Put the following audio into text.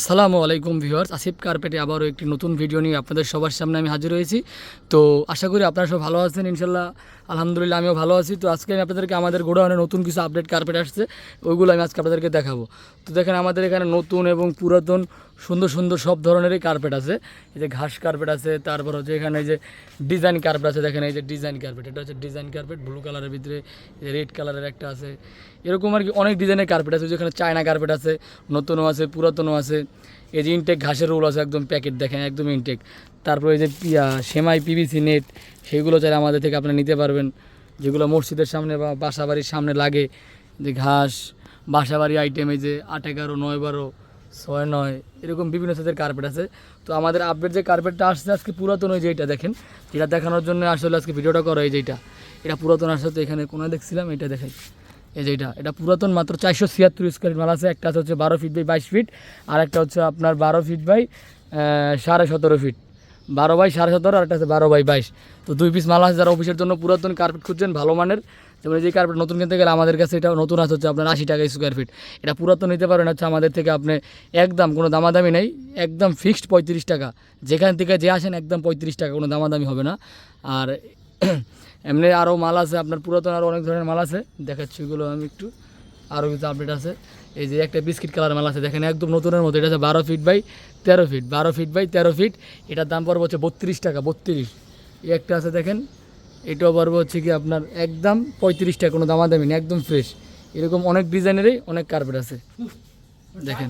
আসসালামু আলাইকুম ভিউয়ার্স, আসিফ কার্পেটে আবারও একটি নতুন ভিডিও নিয়ে আপনাদের সবার সামনে আমি হাজির হয়েছি। তো আশা করি আপনারা সব ভালো আছেন, ইনশাল্লাহ আলহামদুলিল্লাহ আমিও ভালো আছি। তো আজকে আমি আপনাদেরকে আমাদের গোডাউনে নতুন কিছু আপডেট কার্পেট আসছে, ওইগুলো আমি আজকে আপনাদেরকে দেখাবো। তো দেখেন আমাদের এখানে নতুন এবং পুরাতন সুন্দর সুন্দর সব ধরনেরই কার্পেট আছে। এই যে ঘাস কার্পেট আছে, তারপর হচ্ছে এখানে এই যে ডিজাইন কার্পেট আছে। দেখেন এই যে ডিজাইন কার্পেট, এটা হচ্ছে ডিজাইন কার্পেট, ব্লু কালারের ভিতরে রেড কালারের একটা আছে। এরকম আর কি অনেক ডিজাইনের কার্পেট আছে। যেখানে চায়না কার্পেট আছে, নতুনও আছে পুরাতনও আছে। এই যে ইনটেক ঘাসের রোল আছে, একদম প্যাকেট দেখেন একদম ইনটেক। তারপরে এই যে সেমাই পিভিসি নেট, সেগুলো চাইলে আমাদের থেকে আপনারা নিতে পারবেন, যেগুলো মসজিদের সামনে বা বাসা বাড়ির সামনে লাগে। যে ঘাস বাসা বাড়ি আইটেম, এই যে 8-11, 9-12, 6-9 এরকম বিভিন্ন সাইজের কার্পেট আছে। তো আমাদের আপডেট যে কার্পেটটা আসছে আজকে পুরাতন, ওই যে এটা দেখেন, এটা দেখানোর জন্য আসলে আজকে ভিডিওটা করা। এই যে এটা পুরাতন আসছে। তো এখানে কোনো দেখছিলাম, এটা দেখাই। এই যে এটা পুরাতন, মাত্র 476 স্কোয়ার মাল আছে। একটা হচ্ছে 12 ফিট বাই 22 ফিট, আর একটা হচ্ছে আপনার 12 ফিট বাই 17.5 ফিট, 12 বাই 17.5, আর একটা হচ্ছে 12 বাই 22। তো 2 পিস মাল আছে। যারা অফিসের জন্য পুরাতন কার্পেট খুঁজছেন ভালো মানের, যেমন যে কার্পেট নতুন কিনতে গেলে আমাদের কাছে এটা নতুন আছে হচ্ছে আপনার 80 টাকা স্কোয়ার ফিট। এটা পুরাতন নিতে পারেন হচ্ছে আমাদের থেকে আপনি একদম কোনো দামাদামি নেই, একদম ফিক্সড 35 টাকা। যেখান থেকে যে আসেন একদম 35 টাকা, কোনো দামাদামি হবে না। আর এমনি আরও মাল আছে আপনার পুরাতন, আরও অনেক ধরনের মাল আছে, দেখাচ্ছি ওগুলো আমি একটু। আরও কিছু আপডেট আছে। এই যে একটা বিস্কিট কালার মাল আছে, দেখেন একদম নতুনের মতো। এটা হচ্ছে 12 feet by 13 feet, 12 feet by 13 feet. এটার দাম পড়বে হচ্ছে 32 টাকা, 32। এই একটা আছে দেখেন, এটাও পড়বে হচ্ছে কি আপনার একদম 35 টাকা, কোনো দামাদামি নেই, একদম ফ্রেশ। এরকম অনেক ডিজাইনেরই অনেক কার্পেট আছে দেখেন।